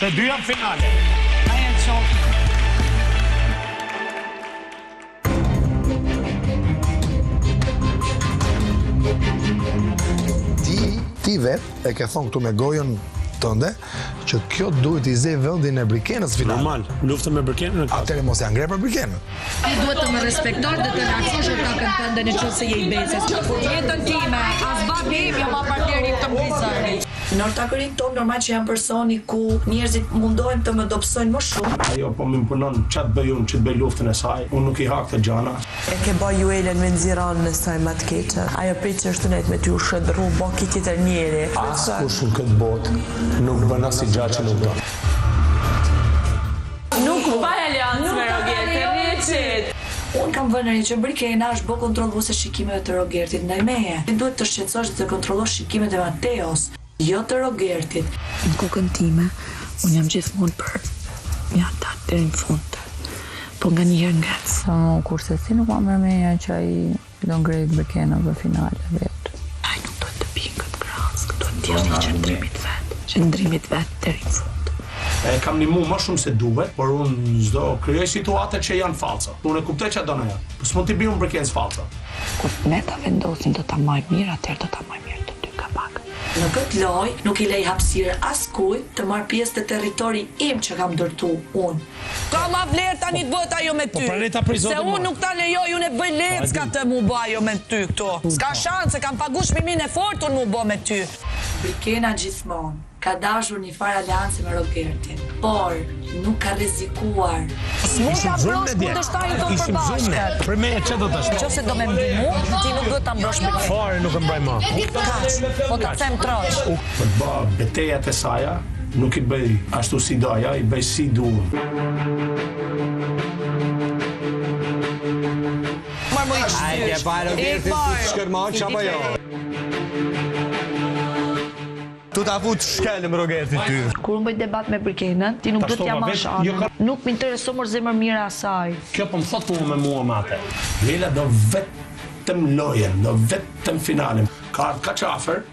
Të dy janë finale. Aja të shohë. Ti vetë e ke thonë këtu me gojën tënde që kjo duhet i zej vendin e Brikenës finale. Normal, luftën me Brikenën. Atëherë mos ja ngre për Brikenën. Ti duhet të më respektosh dhe të laksosh takën tënde në qoftë se je i besës. Jetën time, as babi im jam partneri të mbizëri. Në ortakërinë tonë normal që janë personi ku njerëzit mundohen të më dobësojnë më shumë. Ajo po më imponon çat bëj unë, që të bëj luftën e saj. Unë nuk i hak të gjana. E ke bëj Juelen me nxiran në saj më të keqe. Ajo prit që është net me ty u shëndru boki tjetër njeri. Askush në këtë botë nuk bën asnjë gjë që nuk do. Nuk vaj aleancë me Rogertin, Unë kam vënë një që Brikena është bë kontrolluese shikimeve të Rogertit ndaj meje. Ti duhet të shqetësosh dhe të kontrollosh shikimet e Mateos, jo të Rogertit. Në kokën time, unë jam gjithmonë për mja ta deri në fund. Po nga njëherë ngec. Kurse si nuk ma mërmenja që ai do ngrejt Brikena për finale vetë. Ai nuk duhet të pinë këtë krahas, duhet të jetë qëndrimit vetë deri në fund. E kam ndihmu më shumë se duhet, por unë çdo krijoj situata që janë falca. Unë e kuptoj çfarë do na janë. Po s'mund t'i bëjmë Brikenës falca. Kur ne ta vendosim do ta marrë mirë, atëherë do ta marrë mirë të dy kapak. Në këtë lojë nuk i lej hapësirë askujt të marrë pjesë te territori im që kam ndërtu unë. Ka ma vlerë tani të bëhet ajo me ty. Se unë nuk ta lejoj, unë e bëj lecka të mu bë ajo me ty këto. S'ka shanse, kam pagu shpimin e fortun mu bë me ty. Brikena gjithmonë ka dashur një farë aleanci me Rogertin, por nuk ka rrezikuar. S'mund ta mbrosh kundërshtarin tonë përbashkët. Për me çfarë do të shkoj? Nëse do me ndihmu, ti nuk duhet ta mbrosh me Fare nuk e mbaj më. kaç. Po të them trosh. Për të bërë betejat e saja, nuk i bëj ashtu si do aja, i bëj si du. Hajde, pa Rogertin të shkërmoq apo jo? Tu ta fut shkelëm Rogertin ty. Kur unë bëj debat me Brikenën, ti nuk do t'ja mash anë. Nuk më intereson më zemër mirë asaj. Kjo po më thot me mua mate. Lela do vetëm lojen, do vetëm finalen. Ka qafer,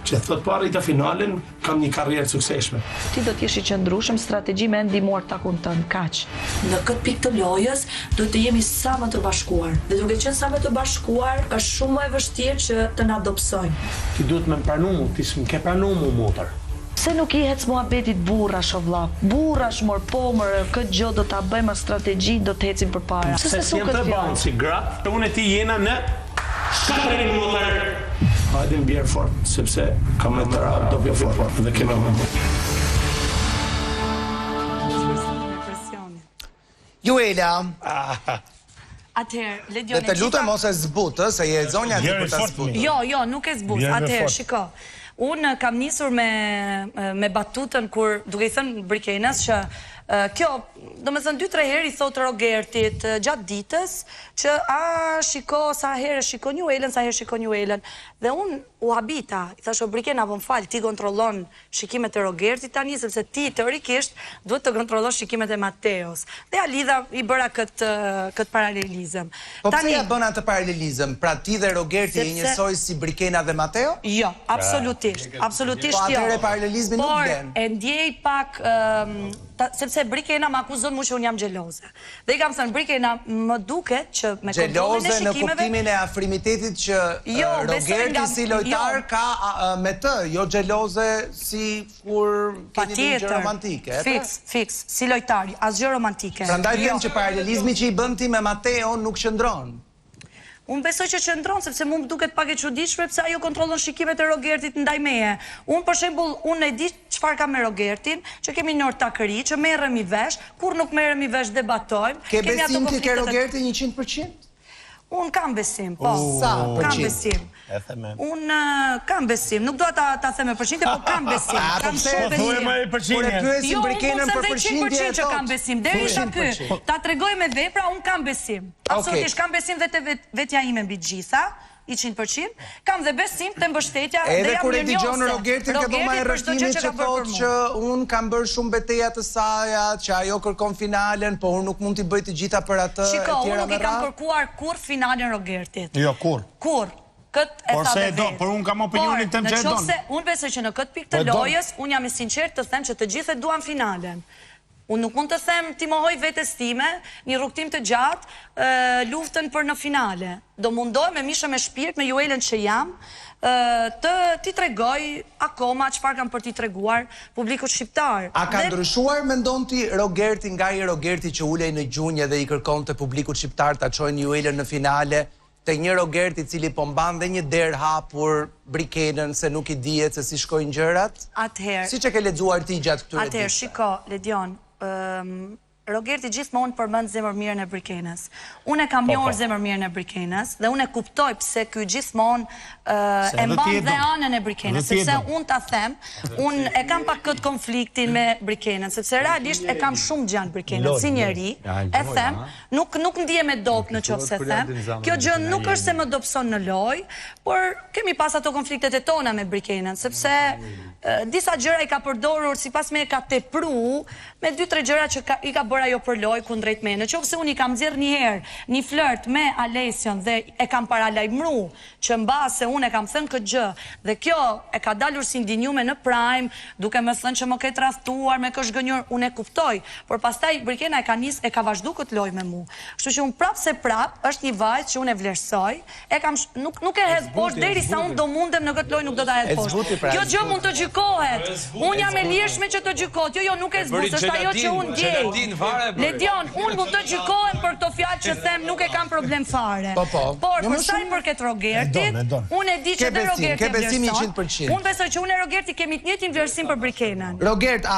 që thot po arrita finalen, kam një karrierë suksesshme. Ti do t'jesh i qëndrueshëm, strategji me ndihmuar takun tënd, kaq. Në këtë pikë të lojës duhet të jemi sa më të bashkuar. Dhe duke qenë sa më të bashkuar, është shumë më e vështirë që të na dobësojnë. Ti duhet me pranu mu, ti s'm ke pranu mu motër. Pse nuk i hec muhabetit burrash o vlla? Burrash mor pomër, këtë gjë do ta bëjmë strategji, do të ecim përpara. Se s'jem të banë si gratë, unë e ti jena në shkatërin motër. Hajde në bjerë fort, sepse kam e të rabë do bjerë fort dhe kema më më. Juela, Atëherë, le dhe djoni. të lutem mos e zbutë, se je zonja ti për ta zbutë. Jo, nuk e zbut. Atëherë, shiko. Unë kam nisur me batutën kur duke i thënë Brikenës që kjo, do me thënë 2-3 herë i thotë Rogertit gjatë ditës që shiko sa herë shikon Juelen, sa herë shikon Juelen. Dhe unë u habita, i thashë Brikena po më fal, ti kontrollon shikimet e Rogertit tani, sepse ti teorikisht duhet të kontrollosh shikimet e Mateos. Dhe ja lidha, i bëra këtë paralelizëm. Po pse ja bën atë paralelizëm? Pra ti dhe Rogerti e njësoj si Brikena dhe Mateo? Jo, absolutisht jo. Po atëre paralelizmi nuk vlen. E ndjej pak, sepse Brikena më akuzon mu që unë jam xheloze. Dhe i kam thënë Brikena më duket që me kontrollin e shikimeve... Xheloze në kuptimin e afrimitetit që Rogerti si lojtar ka me të, jo xheloze si kur keni një gjë romantike. Fiks, si lojtar, asgjë romantike. Prandaj them që paralelizmi që i bën ti me Mateo nuk qëndron. Unë besoj që qëndron, sepse mu më duket pak e çuditshme pse ajo kontrollon shikimet e Rogertit ndaj meje. Unë për shembull, unë e di çfarë kam me Rogertin, që kemi një ortakëri, që merremi vesh, kur nuk merremi vesh debatojmë. Ke besim ti ke Rogertin 100%? Unë kam besim, po. Sa kam besim. Unë kam besim, nuk do ta them me përqindje, po kam besim. Kam shumë besim. Por e pyesim Brikenën për përqindje që kam besim. Derisa ky ta tregoj me vepra, unë kam besim. Absolutisht kam besim dhe te vetja ime mbi gjitha. 100%, kam dhe besim të mbështetja dhe jam edhe kur e dëgjon mirënjose. Rogertin ka dhoma e rrëfimit që thotë që unë kam bërë shumë beteja të saja, që ajo kërkon finalen, po unë nuk mund t'i bëj të gjitha për atë e tjera me radhë. Shiko, unë nuk i kam kërkuar kur finalen Rogertit. Jo, kur? Kur? këtë e tha dhe vetë. Por unë kam opinionin të më që e donë. Unë besoj që në këtë pikë të lojës, unë jam e sinqert të them që të gjithë e duan finalen. Unë nuk mund të them ti mohoj vetes time, një rrugtim të gjatë, luftën për në finale. Do mundoj me mishë me shpirt, me Juelën që jam, të ti tregoj akoma çfarë kam për ti treguar publikut shqiptar. A ka ndryshuar mendon ti Rogerti nga i Rogerti që ulej në gjunjë dhe i kërkon të publikut shqiptar ta çojnë Juelën në finale, te një Rogerti i cili po mban dhe një derë hapur Brikenën se nuk i dihet se si shkojnë gjërat? Atëherë. Siç e ke lexuar ti gjatë këtyre ditëve? Atëherë, shiko, Ledion, Rogerti gjithmonë përmend zemërmirën e Brikenës. Unë e kam njohur zemërmirën e Brikenës dhe unë e kuptoj pse ky gjithmonë e mban dhe anën e Brikenës, sepse unë ta them, unë e kam pak këtë konfliktin me Brikenën, sepse realisht e kam shumë gjanë Brikenën si njeri, e them, nuk ndihem me dop në qoftë se them. Kjo gjë nuk është se më dobson në lojë, por kemi pas ato konfliktet e tona me Brikenën, sepse disa gjëra i ka përdorur sipas me e ka tepru me 2-3 gjëra që i ka bërë ajo për lojë kundrejt me. Në qoftë se unë i kam nxjerrë një herë një flirt me Alesion dhe e kam paralajmëruar që mbase unë e kam thënë këtë gjë dhe kjo e ka dalur si ndinjume në Prime, duke më thënë që më ke tradhtuar me kësh gënjur, unë e kuptoj, por pastaj Brikena e ka vazhduar këtë lojë me mua. Kështu që unë prap është një vajzë që unë e vlerësoj, nuk e hedh poshtë derisa unë do mundem në këtë lojë nuk do ta hedh poshtë. Kjo gjë mund të gjykohet. Unë jam e lirshme që të gjykohet. Jo, nuk e zbut, është ajo që unë ndjej. Ledion, unë mund të gjykohem për këto fjalë që them, nuk e kam problem fare. Por për sa i përket Rogertit, unë e di që dhe Rogerti vlerëson. Unë besoj që unë e Rogerti kemi të njëjtin vlerësim për Brikenën. Rogert, a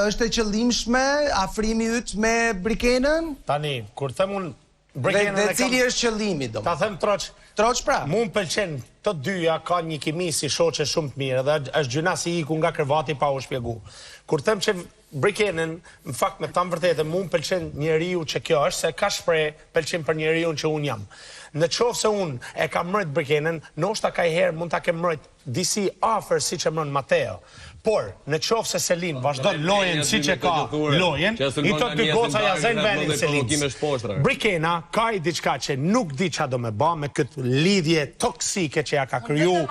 është e qëllimshme afrimi yt me Brikenën? Tani, kur them unë Brikenën dhe cili është qëllimi do? Ta them troç. Troç pra? Mu më pëlqen të dyja ka një kimi si shoqe shumë të mirë dhe është gjëna si iku nga kërvati pa u shpjegu. Kur them që Brikenën, në fakt me tam vërtetë, mu më pëlqen njeriu që kjo është, se ka shpreh pëlqen për njeriu që unë jam. Në qoftë se unë e kam mbrojt Brikenën, ndoshta kajherë mund ta kem mbrojt disi afër siç e mbrojt Mateo. Por, në qoftë se Selin vazhdon lojën siç e ka lojën, i të dy goca ja zënë vendin Selinës. Brikena ka i diçka që nuk di ç'a do me bë me këtë lidhje toksike që ja ka kriju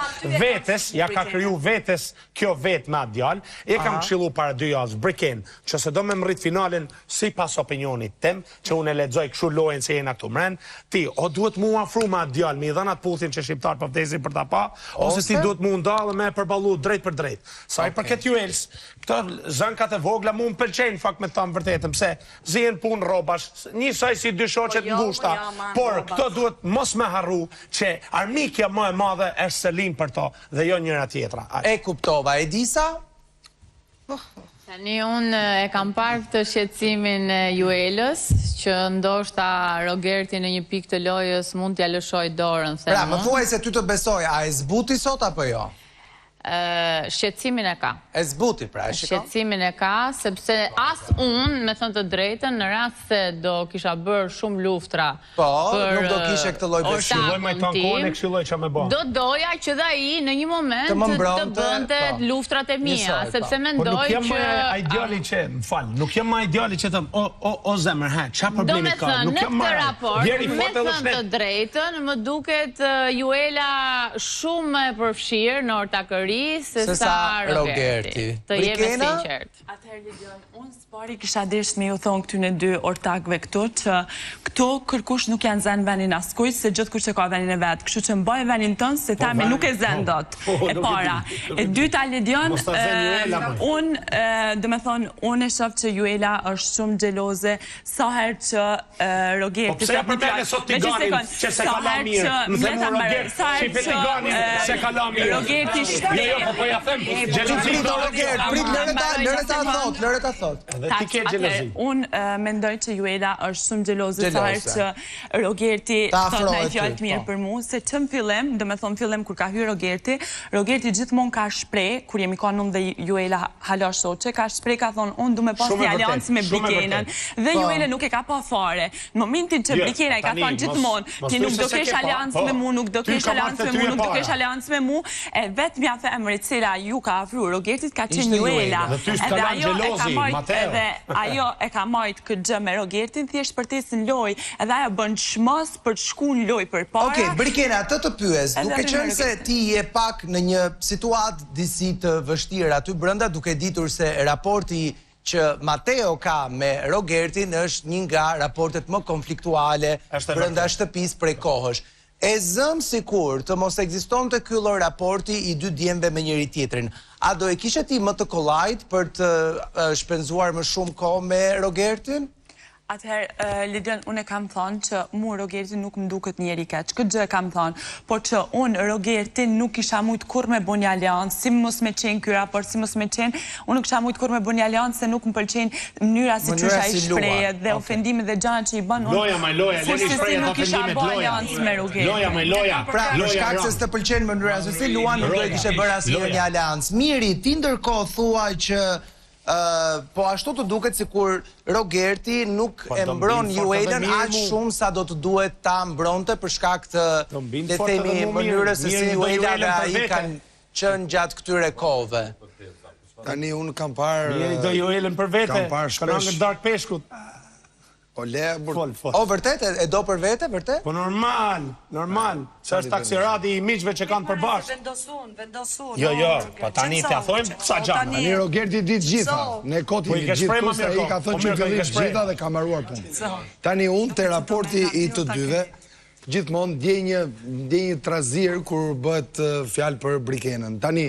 vetes, kjo vetë me atë djalë. E kam këshillu para 2 javësh Briken, që se do me mrit finalen sipas opinionit tem, që unë e lexoj kështu lojën se jena këtu mren, ti o duhet mu afru me atë djalë, mi dhën atë puthin që shqiptar po vdesin për ta pa, ose ti duhet mu ndallë me përballu drejt për drejt. Sa i përket Juels, këto zënkat e vogla mu më pëlqejnë fakt me të thënë vërtetën, pse zihen punë rrobash, njësoj si dy shoqet ngushta, por këto duhet mos me harru që armikja më e madhe është Selin për to dhe jo njëra tjetra. E kuptova, Edisa? Tani unë e kam parë këtë shqetësimin e Juelës, që ndoshta Rogerti në një pikë të lojës mund t'ja lëshoj dorën. Pra, më thuaj se ty të besoj, a e zbuti sot apo jo? Shqetësimin e ka. E zbuti, pra, e shiko? Shqetësimin e ka, sepse as unë, me thënë të drejtën, në rast se do kisha bërë shumë luftra nuk do kishe këtë lloj besim, do doja që dhe ai në një moment të bënte luftrat e mia, sepse mendoj që... Nuk jem ma ideali që, më falë, nuk jem ma ideali që të o zemër, qa problemit ka? Do me thënë, në këtë raport, me thënë të drejtën, më duket Juela shumë e përfshirë në ortakëri, se sa Rogerti. Të jemi sinqert. Atëherë Lidion, unë s'pari kisha desht me ju thonë këtyne 2 ortakve këtu, që këto kërkush nuk janë zënë venin askujt, se gjithë kush e ka venin e vetë. Kështu që mbaj venin tënë, se ta me nuk e zënë dot. E para. E dyta, Lidion, unë, dhe me thonë, unë e shëfë që Juela është shumë gjeloze, sa herë që Rogerti... Po pse për mene sot t'i ganin që se ka la mirë? Më themu Rogerti, që pe t'i ganin se ka la mirë. Rogerti po ja them, gjelozi do Lëreta thot. Ti ke gjelozi. Unë mendoj që Juela është shumë gjeloze sa herë që Rogerti thot në e fjallë të mirë për mu, se që më fillim, dhe me thonë fillim kur ka hyrë Rogerti gjithmonë ka shprej, kur jemi ka nëmë dhe Juela hala shoqe, ka shprej ka thonë, unë du me pas një aliancë me Brikenën, dhe Juela nuk e ka pa fare. Në momentin që Brikena i ka thonë gjithmonë, ti nuk do kesh aliancë me mu, nuk do kesh aliancë me mu, nuk do kesh aliancë me mu, e vetë mja femër e cila ju ka afru Rogertit ka qenë Juela. Edhe ajo e ka marrë këtë gjë me Rogertin thjesht për tesën loj, edhe ajo bën çmos për të shkuar në loj përpara. Okej, Brikena, të pyes, duke qenë se ti je pak në një situatë disi të vështirë aty brenda, duke ditur se raporti që Mateo ka me Rogertin është një nga raportet më konfliktuale brenda shtëpisë prej kohësh. E zëm sikur të mos ekzistonte ky lloj raporti i dy djemve me njëri tjetrin. A do e kishe ti më të kollajt për të shpenzuar më shumë kohë me Rogertin? Atëherë, Lidion, unë e kam thonë që mu Rogertin nuk më duket njeri keq. Këtë gjë e kam thonë, por që unë Rogertin nuk isha mujtë kur me bo një aliancë, si mos me qenë ky raport, si mos me qenë, unë nuk isha mujtë kur me bo një aliancë, se nuk më pëlqenë mënyra si qysha i shpreje dhe ofendime dhe gjana që i banë unë. Loja, leni shpreje të ofendimet, loja. Pra, në shkak se s'të pëlqenë mënyra se si luan, nuk do e kishe bërë asnjë një aliancë. Miri, ti ndërkohë thuaj që po ashtu të duket sikur Rogerti nuk e mbron Juelën aq shumë sa do të duhet ta mbronte për shkak të le themi mënyrës se si Juela dhe ai kanë qenë gjatë këtyre kohëve. Tani unë kam parë... Njeri do Juelën për vete, kanë angër dark peshkut. O le, O, vërtet, e do për vete, vërtet? Po normal, që është taksirati i miqve që kanë përbashkë. Vendosun. Jo, pa tani t'ja thojmë sa gjanë. Tani Rogerti ditë gjitha, ne koti gjithë kusta i ka thënë që fillim gjitha dhe ka marruar punë. Tani unë të raporti i të dyve, gjithmonë ndjej një trazir kur bëhet fjalë për Brikenën. Tani,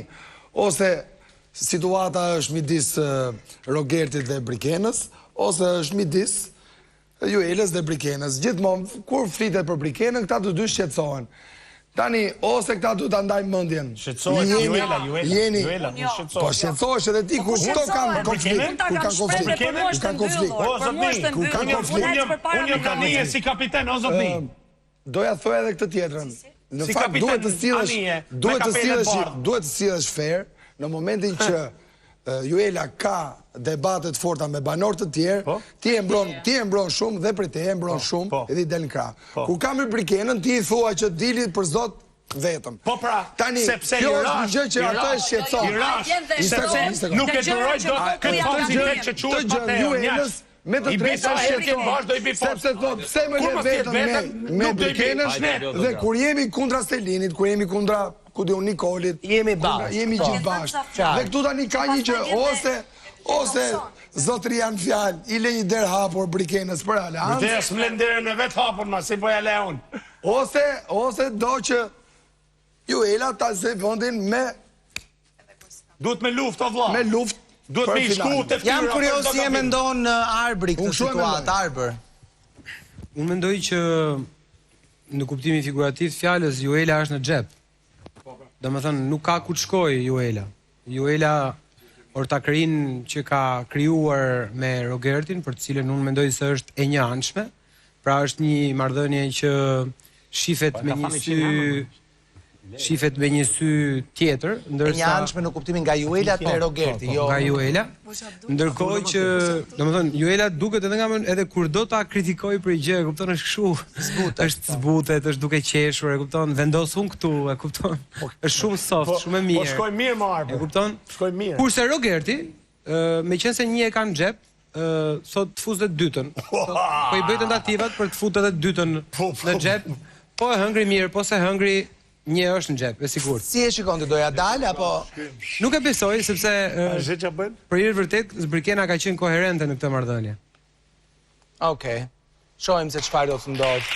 ose situata është midis Rogertit dhe Brikenës, ose është midis Juelës dhe Brikenës. Gjithmonë, kur flitet për Brikenën, këta të dy shqetësohen. Tani, ose këta du të ndajmë mëndjen. Shqetësohet Juela, po shqetësohesh edhe ti, kur këto kanë konflikt. Unë jë ka nije si kapiten, o zotni. Doja thoj edhe këtë tjetrën. Në fakt, duhet të sillesh fair, në momentin që Juela ka debatet forta me banor të tjerë, ti e mbron shumë dhe për te e mbron shumë edhe i del në krah. Kur ka me Brikenën, ti i thua që dilit për zot vetëm. Po pra, sepse kjo është një gjë që ata e shqetëson. Sepse nuk e duroj do këtë pozitet që quhet Mateo, njash. Me të drejtë shqetëson, sepse thot, pse më le vetëm me Brikenën, dhe kur jemi kundra Stelinit, kur jemi kundra Nikolit, jemi gjithë bashkë. Dhe këtu tani ka një që ose zotri janë fjalë, i le një derë hapur Brikenës për aleancë. Vdes më lën derën e vetë hapur, ma si po ja le unë. Ose do që Juela ta se vendin me... Duhet me luft, o vla. Me luft. Duhet me i shku të ftyra. Jam kurios si e mendon Arbri këtë situatë, Arbër. Unë mendoj që në kuptimin figurativ fjalës Juela është në xhep. Do me thënë, nuk ka ku të shkoj Juela. Juela ortakërin që ka krijuar me Rogertin, për të cilën unë mendoj se është e njëanshme, pra është një marrëdhënie që shifet me një sy tjetër, ndërsa... E njëanshme në kuptimin nga Juela te Rogerti, jo... Nga Juela, ndërkohë që, do me thënë, Juela duket edhe kur do ta kritikoj për i gjë, e kupton, është këshu, është zbutet, është duke qeshur, e kupton, vendos unë këtu, e kupton, është shumë soft, shumë e mirë. Po shkoj mirë më Arbër, e kupton? Shkoj mirë. Kurse Rogerti, me qenë se një e kanë xhep, sot të fuz dhe dytën. Po i bëj tentativat për të futur edhe dytën në xhep, po e hëngri mirë, po se hëngri një është në xhep, e sigurt. Si e shikon ti, doja dal apo nuk e besoj sepse për hir vërtet Brikena ka qenë koherente në këtë marrëdhënie. Okej. Shohim se çfarë do të ndodhë.